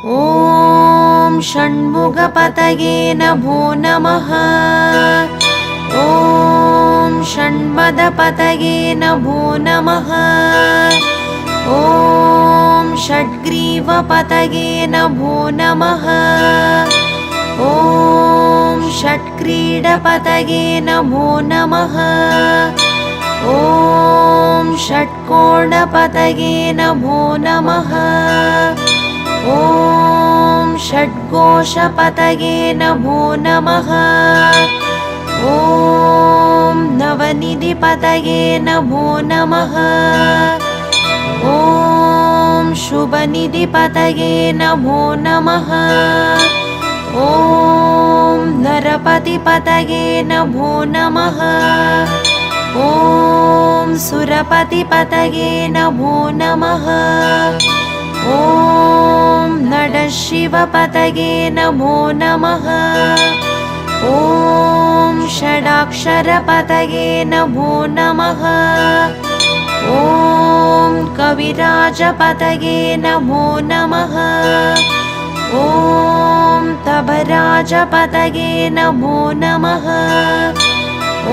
ॐ षण्मुखपतये नमो नमः। ॐ षण्पदपतये नमो नमः। ॐ षड्ग्रीवपतये नमो नमः। ॐ षट्क्रीडपतये नमो नमः। ॐ षट्कोणपतये नमो नमः। ॐ षड्घोषपतये नमो नमः। ॐ नवनिधिपतये नमो नमः। ॐ शुभनिधिपतये नमो नमः। ॐ नरपतिपतये नमो नमः। ॐ सुरपतिपतये नमो नमः। ॐ नटशिवपतये नमो नमः। ॐ षडाक्षरपतये नमो नमः। ॐ कविराजपतये नमो नमः। ॐ तबराजपतये नमो नमः।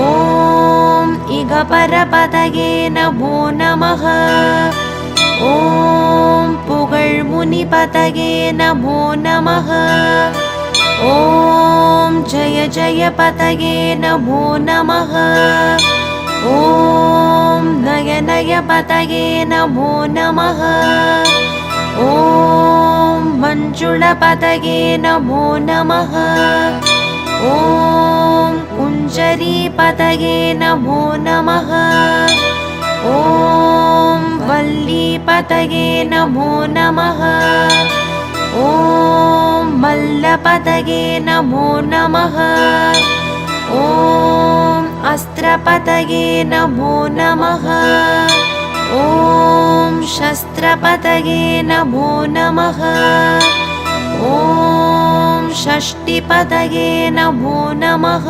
ॐ इगपरपतये नमो नमः। ॐ पुगळ्मुनिपतये नमो नमः। ॐ जय जयपतये नमो नमः। ॐ नयनयपतये नमो नमः। ॐ मञ्जुळपतये नमो नमः। ॐ कुञ्जरीपतये नमो नमः। ॐ वल्लीपतये नमो नमः। ॐ मल्लपतये नमो नमः। ॐ अस्त्रपतये नमो नमः। ॐ शस्त्रपतये नमो नमः। ॐ षष्टिपतये नमो नमः।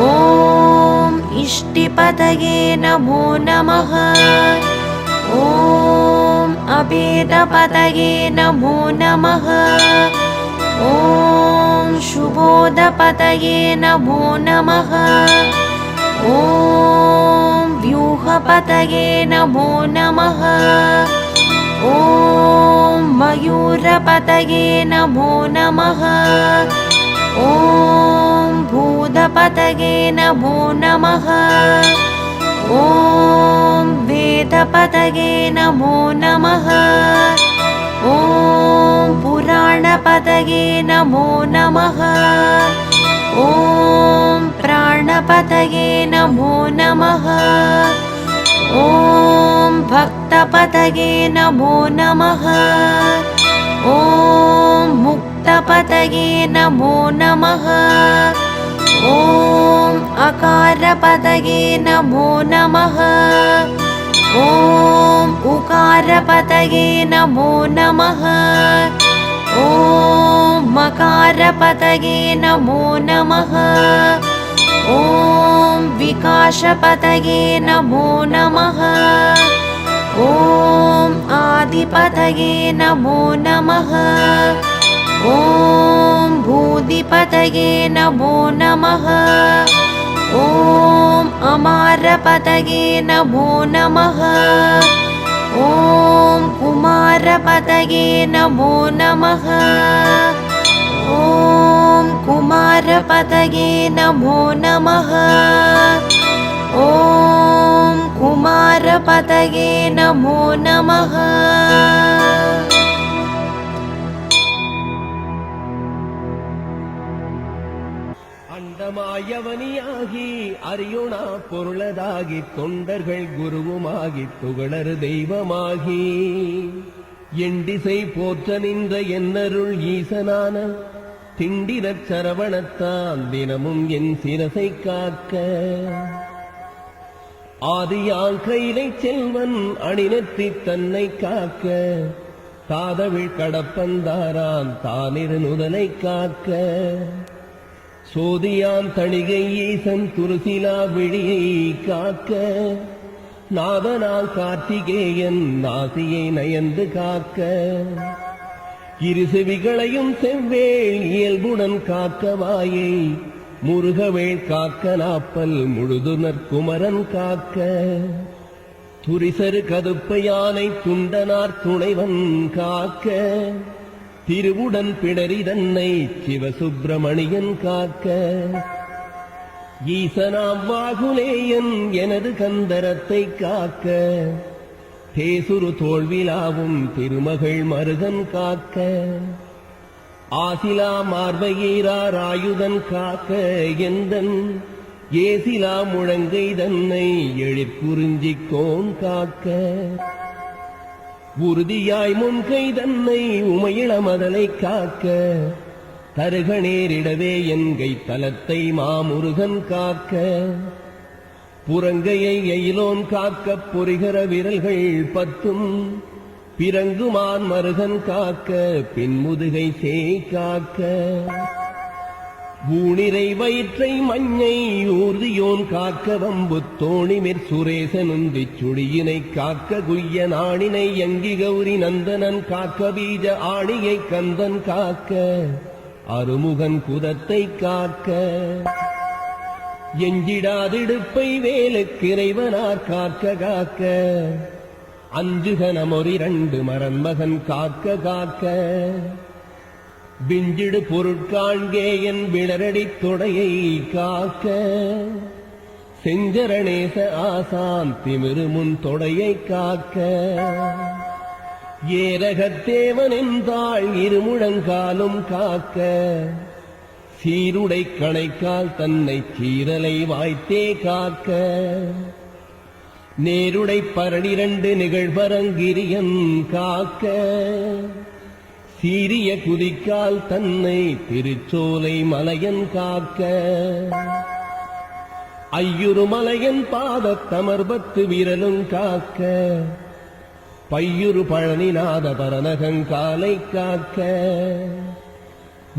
ॐ इष्टिपतये नमो नमः। ॐ अभेदपतये नमो नमः। ॐ शुभोदपतये नमो नमः। ॐ व्यूहपतये नमो नमः। ॐ मयूरपतये नमो नमः। ॐ भूतपतये नमो नमः। ॐ वेदपतये नमो नमः। ॐ पुराणपतये नमो नमः। ॐ प्राणपतये नमो नमः। ॐ भक्तपतये नमो नमः। ॐ मुक्तपतये नमो नमः। ॐ अकारपतये नमो नमः। ॐ उकारपतये नमो नमः। ॐ मकारपतये नमो नमः। ॐ विकासपतये नमो नमः। ॐ आदिपतये नमो नमः। ॐ भूदिपतये नमो नमः। ॐ अमारपतये नमो नमः। ॐ कुमारपतये नमो नमः। ॐ कुमारपतये नमो नमः। ॐ कुमारपतये नमो नमः। அண்டமாயவனியாகி அறியுணா பொருளதாகி தொண்டர்கள் குருவுமாகி துகளறு தெய்வமாகி எண்டிசை போற்ற நின்ற என்னருள் ஈசனான திண்டிரச் சரவணத்தான் தினமும் என் சிரசை காக்க ஆதியால் கைலை செல்வன் அணிநெத்தி தன்னை காக்க தாதவிழ் கடப்பந்தாரான் தானிரு நுதலை காக்க சோதியான் தணிகை ஈசன் துருசிலா விழியை காக்க நாதனால் கார்த்திகேயன் நாசியை நயந்து காக்க இருசெவிகளையும் செவ்வேள் இயல்புடன் காக்கவாயை முருகவேள் காக்க நாப்பல் முழுதுனர் குமரன் காக்க துரிசரு கதுப்ப யானை துண்டனார் துணைவன் காக்க திருவுடன் பிடரி தன்னை சிவசுப்பிரமணியன் காக்க ஈசனாம் வாகுலேயன் எனது கந்தரத்தை காக்க தேசுரு தோல்விலாவும் திருமகள் மருகன் காக்க ஆசிலா மார்பையீரார் ஆயுதன் காக்க எந்தன் ஏசிலா முழங்கை தன்னை எழிற்குறிஞ்சிக்கோன் காக்க உறுதியாய் முன்கை தன்னை உமையிள மதலை காக்க தருக நேரிடவே என்கை தலத்தை மாமுருகன் காக்க புறங்கையை எயிலோன் காக்க பொறிகர விரல்கள் பத்தும் பிறங்குமான் மருகன் காக்க பின்முதுகை சேய் காக்க ஊனிரை வயிற்றை மஞ்சை ஊர்தியோன் காக்க வம்பு தோணிமிற் சுரேசனுந்திச் சுழியினை காக்க குய்ய நாணினை யங்கி கௌரி நந்தனன் காக்க பீஜ ஆணியை கந்தன் காக்க அருமுகன் குதத்தை காக்க எஞ்சிடாதிடுப்பை வேலுக்கிறைவனார் காக்க காக்க அஞ்சுகனமொரிரண்டு மரன்மகன் காக்க காக்க விஞ்சிடு பொருட்காண்கே என் விளரடித் தொடையை காக்க செஞ்சரணேச ஆசான் திமிருமுன் தொடையை காக்க ஏரகத்தேவனின் தாழ் இருமுழங்காலும் காக்க சீருடை கணைக்கால் தன்னை சீரலை வாய்த்தே காக்க நேருடை பரணிரண்டு நிகழ்பரங்கிரியன் காக்க சீரிய குதிக்கால் தன்னை திருச்சோலை மலையன் காக்க ஐயுரு மலையன் பாதத்தமர்பத்து விரலும் காக்க பையுரு பழனிநாத பரநகங்காலை காக்க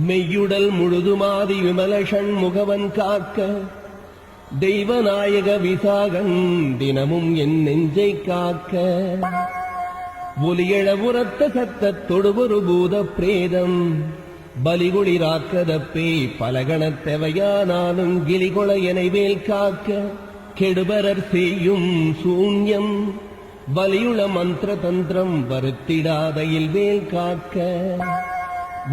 மெய்யுடல் முழுதுமாதி விமல ஷண்முகவன் காக்க தெய்வநாயக விசாகன் தினமும் என் நெஞ்சை காக்க ஒலியழ உரத்த சத்தத் தொடுவொரு பூத பிரேதம் பலிகுளிராக்கதப்பே பலகணத்தெவையானாலும் கிளிகொள எனைவேல் காக்க கெடுபரர் செய்யும் சூன்யம் வலியுள மந்திர தந்திரம் வருத்திடாத இல்வேல் காக்க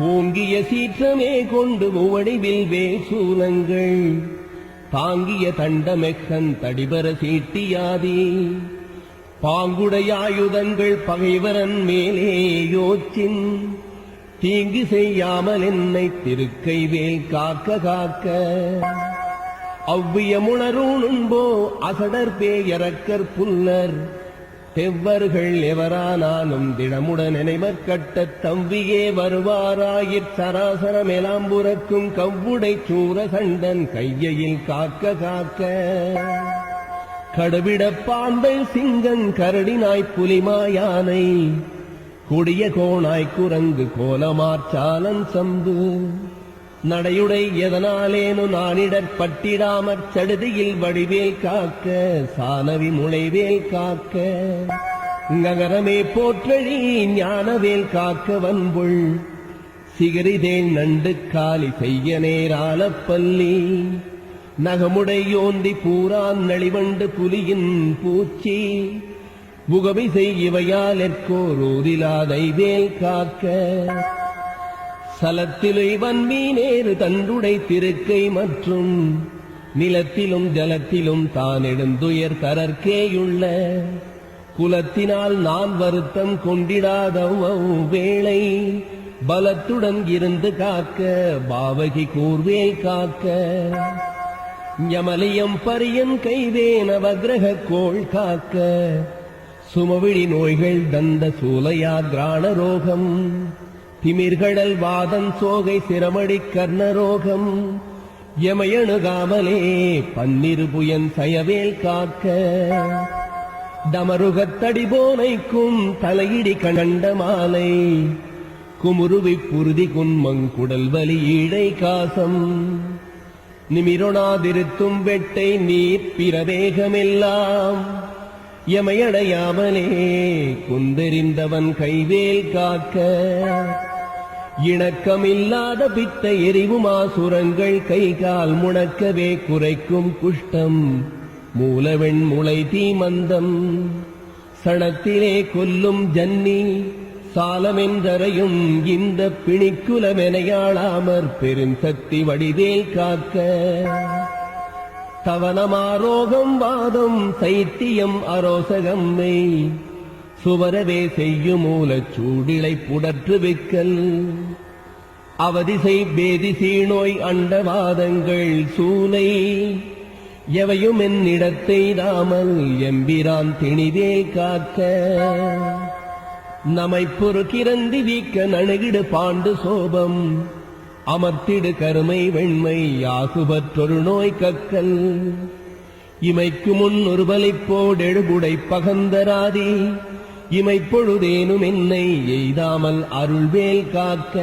ஓங்கிய சீற்றமே கொண்டு உவடிவில் வேசூலங்கள் தாங்கிய தண்டமெக்கன் தடிபர சீட்டியாதி பாங்குடையாயுதங்கள் பகைவரன் மேலே யோச்சின் தீங்கு செய்யாமல் என்னை திருக்கை வேல் காக்க காக்க அவ்வியமுணரூணும்போ அசடர் பேயரக்கர் புல்லர் தெவ்வர்கள் எவரானாலும் தினமுடன் நினைமற்கட்ட தம்பியே வருவாராயிற் சராசர மேலாம்புறக்கும் கவ்வுடை சூர கண்டன் கையில் காக்க காக்க கடுவிட பாம்பை சிங்கன் கரடினாய் புலிமாயானை கொடிய கோணாய் குரங்கு கோலமார்ச்சாலன் சம்பு நடையுடை எதனாலேனு நானிடற்பட்டிடாமற் சடுதியில் வடிவேல் காக்க சானவி முளைவேல் காக்க நகரமே போற்றழி ஞானவேல் காக்க வன்புள் சிகரிதேன் நண்டு காலி செய்ய நேராலப்பள்ளி நகமுடையோந்தி பூரான் நளிவண்டு புலியின் பூச்சி புகமிசை இவையாலெற்கோரூரிலாதை வேல் காக்க சலத்திலை வன்மீனேறு தண்டுடை திருக்கை மற்றும் நிலத்திலும் ஜலத்திலும் தான் எழுந்துயர் தரற்கேயுள்ள குலத்தினால் நான் வருத்தம் கொண்டிடாத வேளை பலத்துடன் இருந்து காக்க பாவகி கூர்வேல் காக்க யமலியம் பரியன் கைவேன வக்ரக கோள் காக்க சுமவிழி நோய்கள் தந்த சூலையா கிராண ரோகம் திமிர்கடல் வாதன் சோகை சிரமடி கர்ணரோகம் யமயணுகாமலே பன்னிருபுயன் சயவேல் காக்க டமருகத்தடிபோனைக்கும் தலையிடி கண்ட மாலை குமுருவி புருதி குன்மங்குடல் வலி ஈழை காசம் நிமிரொணாதிருத்தும் வெட்டை நீர் பிரவேகமெல்லாம் எமையடையாமலே குந்தெறிந்தவன் கைவேல் காக்க இணக்கமில்லாத பித்த எரிவுமாசுரங்கள் கைகால் முணக்கவே குறைக்கும் குஷ்டம் மூலவெண் முளை தீமந்தம் சணத்திலே கொல்லும் ஜன்னி சாலமென்றரையும் இந்த பிணிக்குலமெனையாளாமற் பெருந்தத்தி வடிவேல் காக்க தவனமாரோகம் வாதம் சைத்தியம் அரோசகம்மை சுவரவே செய்யும் மூலச் சூடிலை புடற்று விக்கல் அவதிசை பேதிசீ நோய் அண்டவாதங்கள் சூலை எவையும் என்னிடத்தை தாமல் எம்பிரான் திணிவேல் காக்க நமை பொறுக்கிறந்தி வீக்க நணுகிடு பாண்டு சோபம் அமர்த்திடு கருமை வெண்மை யாகுபற்றொரு நோய் கக்கல் இமைக்கு முன் ஒரு பலிப்போடெழுபுடை பகந்தராதி இமைப்பொழுதேனும் என்னை எய்தாமல் அருள்வேல் காக்க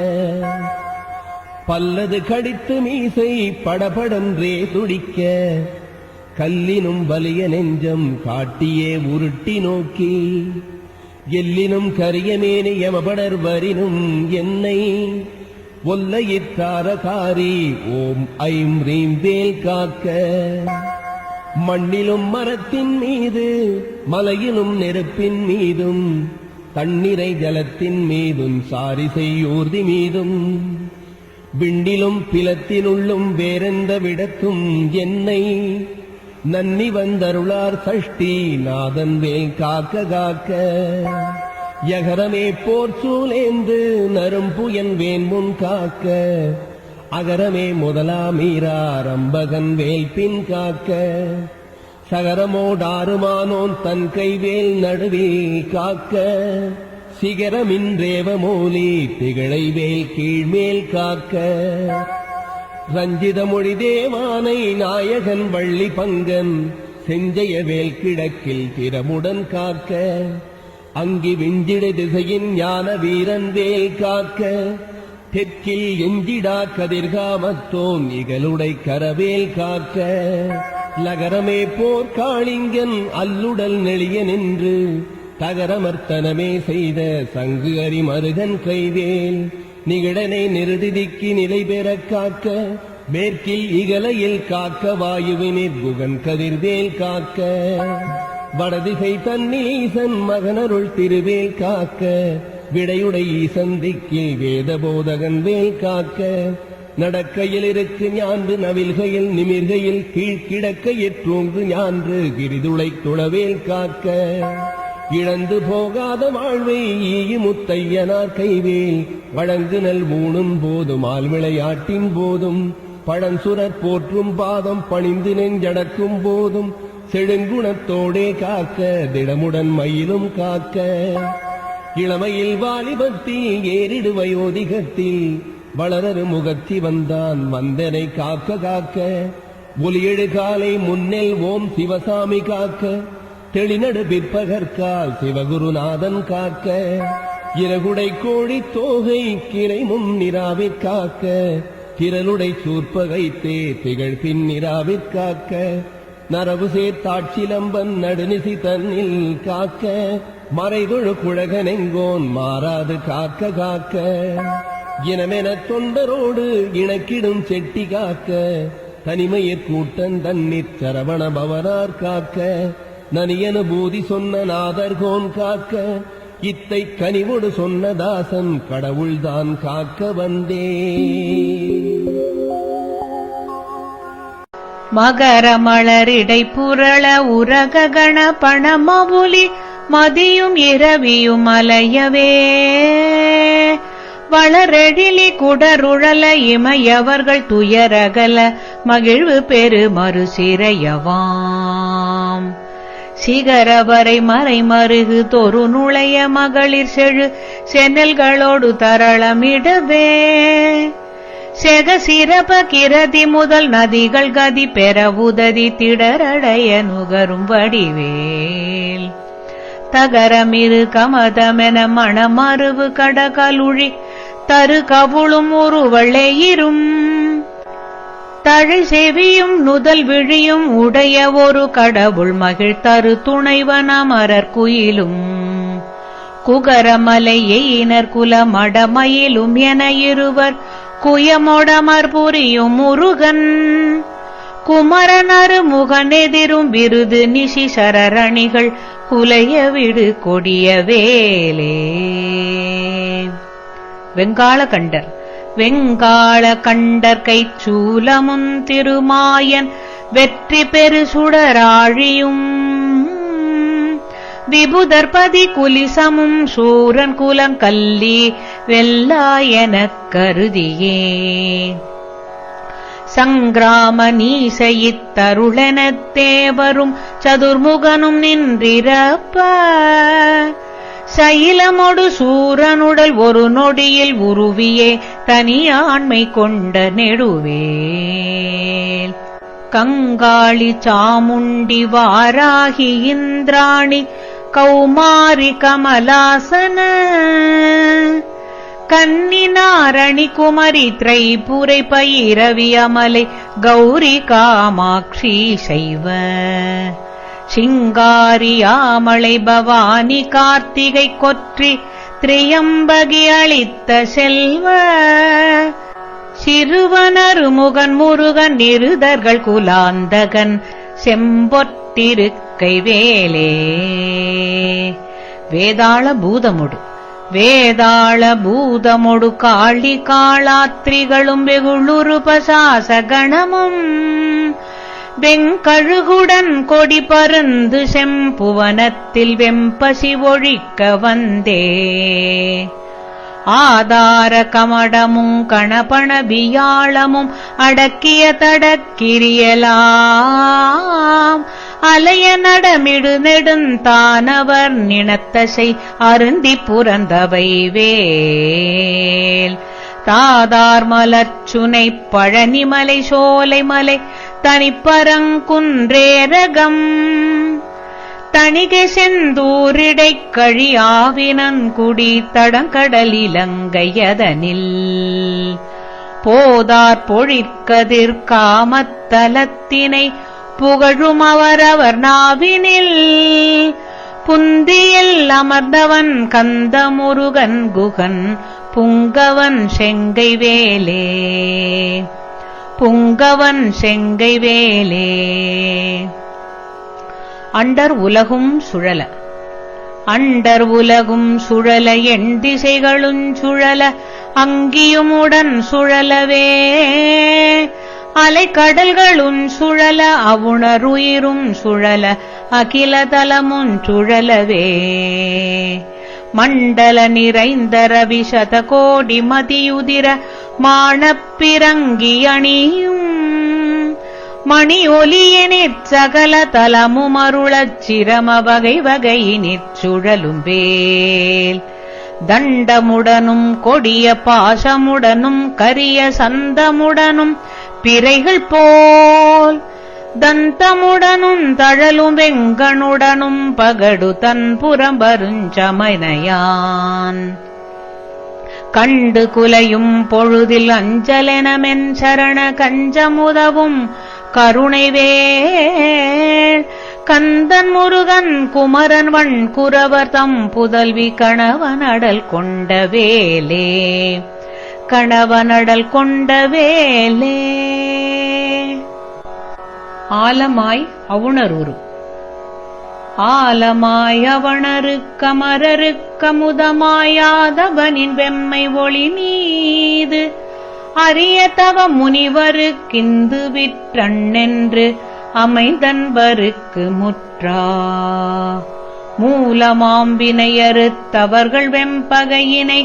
பல்லது கடித்து மீசை படபடன்றே துடிக்க கல்லினும் வலிய நெஞ்சம் காட்டியே உருட்டி நோக்கி எல்லினும் கரியமேனி யமபடர் வரினும் என்னை ஒல்லையிற்றாரகாரி ஓம் ஐம் ரீம் வேல் காக்க மண்ணிலும் மரத்தின் மீது மலையிலும் நெருப்பின் மீதும் தண்ணீரை ஜலத்தின் மீதும் சாரிசை ஊர்தி மீதும் விண்டிலும் பிலத்தினுள்ளும் வேறெந்த விடத்தும் என்னை நன்னி வந்தருளார் சஷ்டி நாதன் வேல் காக்க காக்க யகரமே போர் சூலேந்து நரும்புயன் வேன்முன் காக்க அகரமே முதலாமீராரம்பகன் வேல் பின் காக்க சகரமோடாறுமானோன் தன் கைவேல் நடுவே காக்க சிகரமின்றேவ மோலி திகழை வேல் கீழ்மேல் காக்க ரஞ்சித மொழி தேவானை நாயகன் வள்ளி பங்கன் செஞ்சய வேல் கிழக்கில் திறமுடன் காக்க அங்கி விஞ்சிடு திசையின் ஞான வீரன் வேல் காக்க தெற்கில் எஞ்சிடா கதிர்காமத்தோன் இகலுடை கரவேல் காக்க லகரமே போர்க்காளிங்கன் அல்லுடல் நெளிய நின்று தகரமர்த்தனமே செய்த சங்கு அரிமருகன் கைவேல் நிகழனை நிறுதிக்கு நிலை பெற காக்க மேற்கில் இகலையில் காக்க வாயுவினிற் குகன் கதிர்வேல் காக்க வடதிசை தன்னில் ஈசன் மகனருள் திருவேல் காக்க விடையுடை ஈசன் திக்கில் வேத போதகன் வேல் காக்க நடக்கையில் இருக்கு ஞான்று நவில்கையில் நிமிர்கையில் கீழ்கிடக்கையிற் தூங்கு ஞான்று கிரிதுளை துளவேல் காக்க இழந்து போகாத வாழ்வை ஈயுமுத்தையனார் கைவேல் வழங்கு நல் ஊணும் போதும் ஆள் விளையாட்டின் போதும் பழஞ்சுரற் போற்றும் பாதம் பணிந்து நெஞ்சடக்கும் போதும் செழுங்குணத்தோடே காக்க திடமுடன் மயிலும் காக்க இளமையில் வாலிபத்தில் ஏறிடு வயோதிகத்தில் வளரரு முகத்தி வந்தான் வந்தனை காக்க காக்க ஒலியெழு காலை முன்னெல் ஓம் சிவசாமி காக்க தெளிநடு பிற்பகற்கால் சிவகுருநாதன் காக்க இறகுடை கோழி தோகை கிளை முன்னிராவிற் காக்க திரளுடை சூர்ப்பகைத்தே திகழ் பின்னிராவிற் காக்க நரவு சேர்த்தாட்சிலம்பன் நடுநிசி தன்னில் காக்க மறைதொழு குழகனெங்கோன் மாறாது காக்க காக்க இனமென தொண்டரோடு இணக்கிடும் செட்டி காக்க தனிமையற் கூட்டன் தன்னிற் சரவண பவனார் காக்க நனியனுபூதி சொன்ன நாதர்கோன் காக்க இத்தை கனிவொடு சொன்ன தாசன் கடவுள்தான் காக்க வந்தே. மகர மலரிடை புரள உரக கண பணமவுலி மதியும் இரவியும் அலையவே வளரெழிலி குடருழல இமையவர்கள் துயரகல மகிழ்வு பெரு மறுசிறையவாம் சிகரவரை மறை மருகு தொரு நுழைய மகளிர் செழு சென்னல்களோடு தரளமிடவே செக சிறப்ப கிரதி முதல் நதிகள் கதி பெற உததி திடரடைய நுகரும் வடிவேல் தகரமிரு கமதமென மணமருவு கடகலுழி தரு கவுளும் உருவளையிரும் தழை செவியும் நுதல் விழியும் உடைய ஒரு கடவுள் மகிழ் தரு துணைவன மரர் குயிலும் குகரமலை எயினர் குலமடமயிலும் என இருவர் குயமொடமர் புரியும் முருகன் குமரனரு முகனெதிரும் விருது நிஷி சரரணிகள் குலைய விடு கொடிய வேலே. வெங்காளகண்டர் வெங்காள கண்டர் கைச்சூலமும் திருமாயன் வெற்றி பெரு சுடராழியும் விபுதர்பதி குலிசமும் சூரன் குலங்கல்லி வெல்லாயனக் கருதியே சங்கிராம நீசையித்தருளெனத் தேவரும் சதுர்முகனும் நின்றிரப்ப சைலமொடு சூரனுடல் ஒரு நொடியில் உருவியே தனியாண்மை கொண்ட நெடுவேல் கங்காளி சாமுண்டி வாராகி இந்திராணி கௌமாரி கமலாசன கன்னிநாரணி குமரி திரைபுரை பைரவி அமலை கௌரி காமாட்சி சைவ சிங்காரி ஆமளை பவானி கார்த்திகை கொற்றி திரியம்பகி அளித்த செல்வ சிறுவனரு முகன் முருகன் நிருதர்கள் குலாந்தகன் செம்பொற்றிருக்கை வேலே. வேதாள பூதமுடு வேதாள பூதமொடு காளி காளாத்திரிகளும் வெகுளுருபசாசகணமும் வெங்கழுகுடன் கொடி பருந்து செம்புவனத்தில் வெம்பசி ஒழிக்க வந்தே ஆதார கமடமும் கணபண பியாளமும் அடக்கிய தடக்கிரியலாம் அலைய நடமிடு நெடுந்தானவர் நினத்தசை அருந்தி புரந்தவை வேல் தாதார் மலர்ச்சுனை பழனிமலை சோலைமலை தனிப்பரங்குன்றேரகம் தணிகை செந்தூரிடைக் கழியாவினன்குடி தடங்கடலிலங்கையதனில் போதார் பொழிற்கதிர் காமத்தலத்தினை புகழும் அவரவர் நாவினில் புந்தியில் அமர்ந்தவன் கந்தமுருகன் குகன் புங்கவன் செங்கை வேலே புங்கவன் செங்கை வேலே. அண்டர் உலகும் சுழல அண்டர் உலகும் சுழல எண் திசைகளும் சுழல அங்கியுமுடன் சுழலவே அலைக்கடல்களும் சுழல அவுணருயிரும் சுழல அகிலதலமும் சுழலவே மண்டல நிறைந்த ரவி சதகோடி மதியுதிர மானப்பிறங்கி அணியும் மணி ஒலியனிற் சகல தலமும் அருளச் சிரம வகை வகையினிற் சுழலும் வேல் தண்டமுடனும் கொடிய பாசமுடனும் கரிய சந்தமுடனும் பிறைகள் போல் தந்தமுடனும் தழலும் வெங்கனுடனும் பகடு தன் புறம்பருஞ்சமனையான் கண்டு குலையும் பொழுதில் அஞ்சலெனமென் சரண கஞ்சமுதவும் கருணைவேள் கந்தன் முருகன் குமரன் வண் குரவர் தம் புதல்வி கணவனடல் கொண்ட வேலே கணவனடல் கொண்ட வேலே. ஆலமாய் அவுணருரு ஆலமாய் அவணருக்கமரருக்கமுதமாயாதவனின் வெம்மை ஒளி மீது அரிய தவ முனிவருக்கிந்து விற்றண்ணென்று அமைந்தன்பருக்கு முற்றா மூலமாம்பினையறுத்தவர்கள் வெம்பகையினை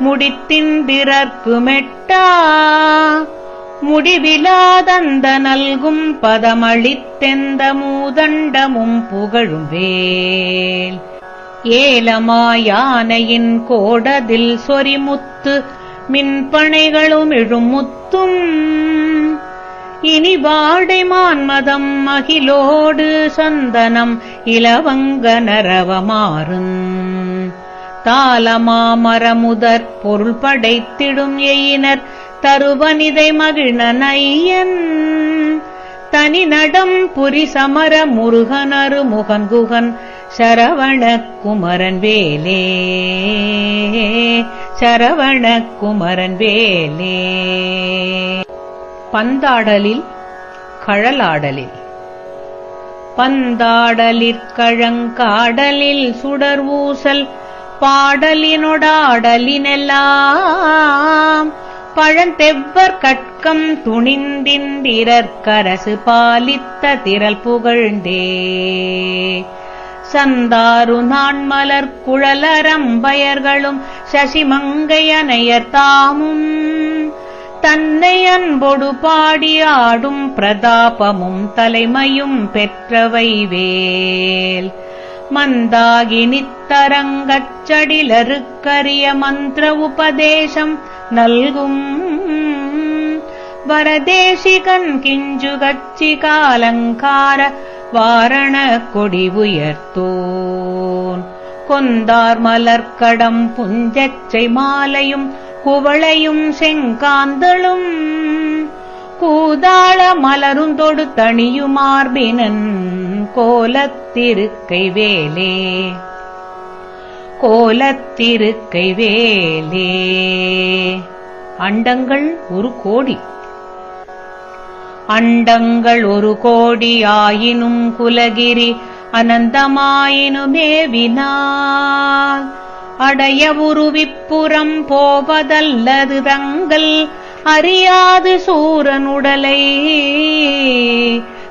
முடித்திந்திரற்கு மெட்டா முடிவிலாதந்த நல்கும் பதமளித்தெந்த மூதண்டமும் புகழும் வேல் ஏலமாயானையின் கோடதில் சொரிமுத்து மின்பனைகளும் இழுமுத்தும் இனி வாடை மான்மதம் அகிலோடு சந்தனம் இலவங்க நரவமாறும் தாளமாமரமுதற் பொருள் படைத்திடும் எயினர் தருவனிதை மகிழ்நனையன் தனி நடம் புரி சமர முருகனரு முகன்குகன் சரவண குமரன் வேலே சரவண குமரன் வேலே. பந்தாடலில் கழலாடலில் பந்தாடலிற்கழங்காடலில் சுடர் ஊசல் பாடலினொடாடலினெல்லாம் பழந்தெவ்வர் கட்கம் துணிந்திந்திரற்கரசு பாலித்த திரள் புகழ்ந்தே சந்தாரு நான்மலர் குழலரம்பயர்களும் சசிமங்கையனையர் தாமும் தன்னை அன்பொடு பாடி ஆடும் பிரதாபமும் தலைமையும் பெற்றவை வேல். மந்தாகினித்தரங்கச் சடிலருக்கரிய மந்திர உபதேசம் நல்கும் வரதேசிகன் கிஞ்சுகச்சி காலங்கார வாரண கொடி உயர்த்தோன் கொந்தார் மலர்க்கடம் புஞ்சச்சை மாலையும் குவளையும் செங்காந்தளும் கூதாள மலருந்தொடு தணியுமார்பினன் கோலத்திருக்கை வேலே கோலத்திருக்கை வேலே. அண்டங்கள் ஒரு கோடி அண்டங்கள் ஒரு கோடி ஆயினும் குலகிரி அனந்தமாயினுமேவினால் அடைய உருவிப்புறம் போவதல்லது தங்கள் அறியாது சூரனுடலை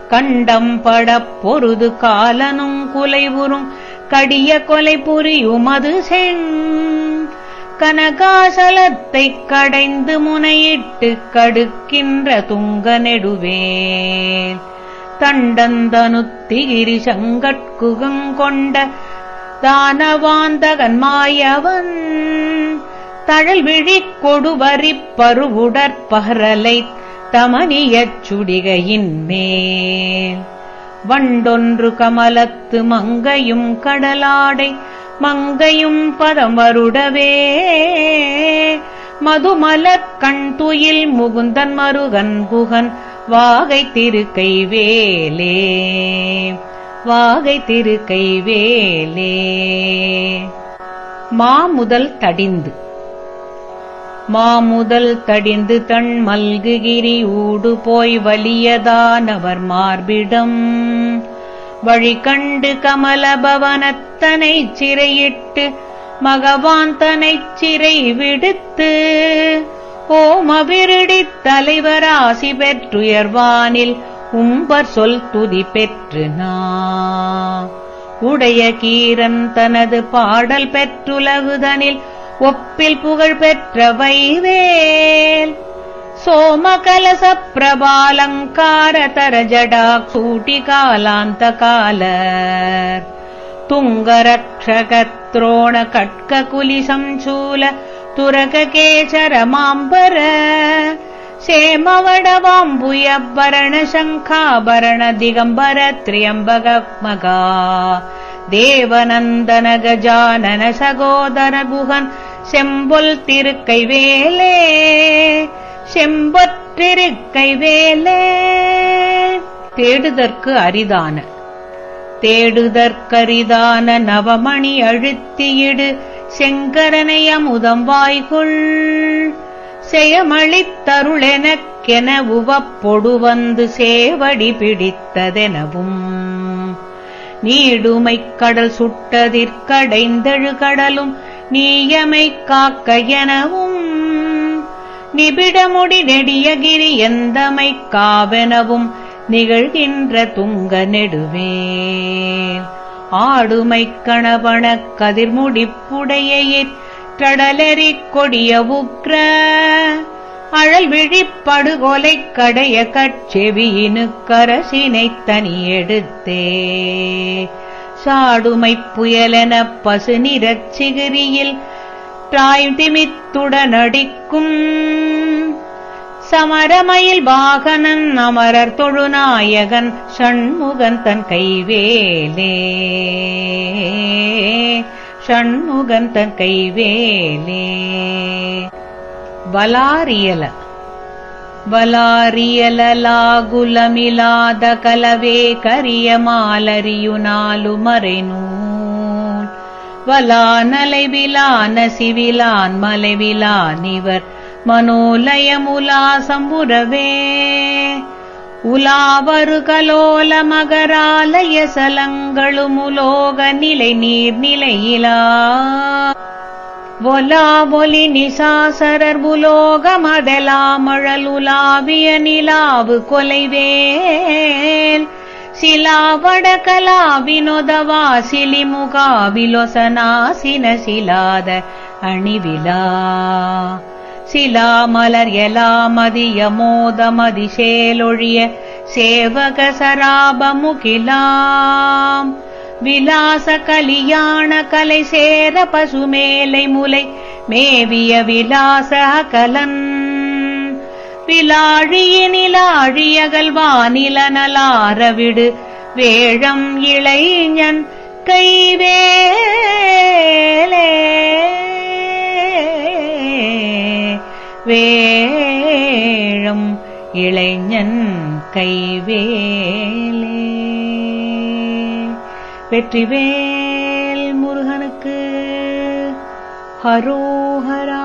கண்டம் படப் பொருது காலனும் குலைவுறும் கடிய கொலை புரியுமது செங் கனகாசலத்தைக் கடைந்து முனையிட்டு கடுக்கின்ற துங்க நெடுவேல் தண்டந்தனுத்திகிரி சங்கட்குகங்கொண்ட தானவாந்தகன் மாயவன் தழல் விழிக் கொடுவரிப் பருவுடற்பகரலை தமனியச் சுடிகையின் மேல் வண்டொன்று கமலத்து மங்கையும் கடலாடை மங்கையும் பதம் வருடவே மதுமலக் கண் துயில் முகுந்தன் மருகன் குகன் வாகை திருக்கை வேலே வாகை திருக்கை வேலே. மாமுதல் தடிந்து மாமுதல் தடிந்து தன் மல்குகிரி ஊடு போய் வலியதானவர் மார்பிடம் வழி கண்டு கமலபவனத்தனைச் சிறையிட்டு மகவான் தனைச் சிறை விடுத்து ஓமவிருடித் தலைவராசி பெற்றுயர்வானில் உம்பர் சொல் துதி பெற்று உடைய கீரன் தனது பாடல் பெற்றுலகுதனில் ஒப்பில் புகழ் பெற்ற வைவேல் சோமகலச பிரபாலங்கார தரஜடா சூட்டி காலாந்த காலர் துங்கரக்ஷகத்ரோண கட்க குலி சம்சூல துரக கேசர மாம்பர சேமவடவாம்புயபரண சங்காபரண திகம்பர திரியம்பகமகா தேவநந்தன கஜானன சகோதர குகன் செம்பொல் திருக்கை வேலே செம்பொற்றிருக்கை வேலே. தேடுதற்கு அரிதான தேடுதற்கரிதான நவமணி அழுத்தியிடு செங்கரனை அமுதம் வாய்கொள் செயமளித்தருளெனக்கென உவப்பொடு வந்து சேவடி பிடித்ததெனவும் நீடுமைக் கடல் சுட்டதிற்கடைந்தெழு கடலும் நீயமை காக்க எனவும் நிபிடமுடி நெடியகிரி எந்தமை காவெனவும் நிகழ்கின்ற துங்க நெடுவேல் ஆடுமைக் கணபணக் கதிர்முடிப்புடையிற் கடலெறிக் கொடிய உக்ர அழல் விழிப்படுகொலைக் கடைய கட்செவியினுக்கரசினைத் தனியெடுத்தே சாடுமைப் புயலெனப் பசு நிறச் சிகிரியில் திமித்துடனடிக்கும் சமரமயில் வாகனன் அமரர் தொழுநாயகன் ஷண்முகன் தன் கைவேலே ஷண்முகன் தன் கைவேலே. வலாரியல வலாரியலாகுலமிலாத கலவே கரிய மாலரியுனாலு மறைநூல் வலானலைவிலான சிவிலான் மலைவிலானிவர் மனோலயமுலா சம்புரவே உலாவரு கலோல மகராலய சலங்களுமுலோக நிலை நீர் நிலையிலா ஒலா ஒலி நிசாசரர் புலோக மதலாமழலுலாவிய நிலாவு கொலைவேல் சிலாவட கலாவினொதவா சிலிமுகாவிலொசனாசின சிலாத அணிவிலா சிலாமலர் எலாமதிய மோதமதிசேலொழிய சேவக சராபமுகிலாம் விலாச கலியாண கலை சேர பசுமேலை முலை மேவிய விலாச அகலன் விலாழியினிலாழியகல்வானில நலாரவிடு வேழம் இளைஞன் கைவேலே வேழம் இளைஞன் கைவேலே. வெற்றிவேல் முருகனுக்கு ஹரோஹரா.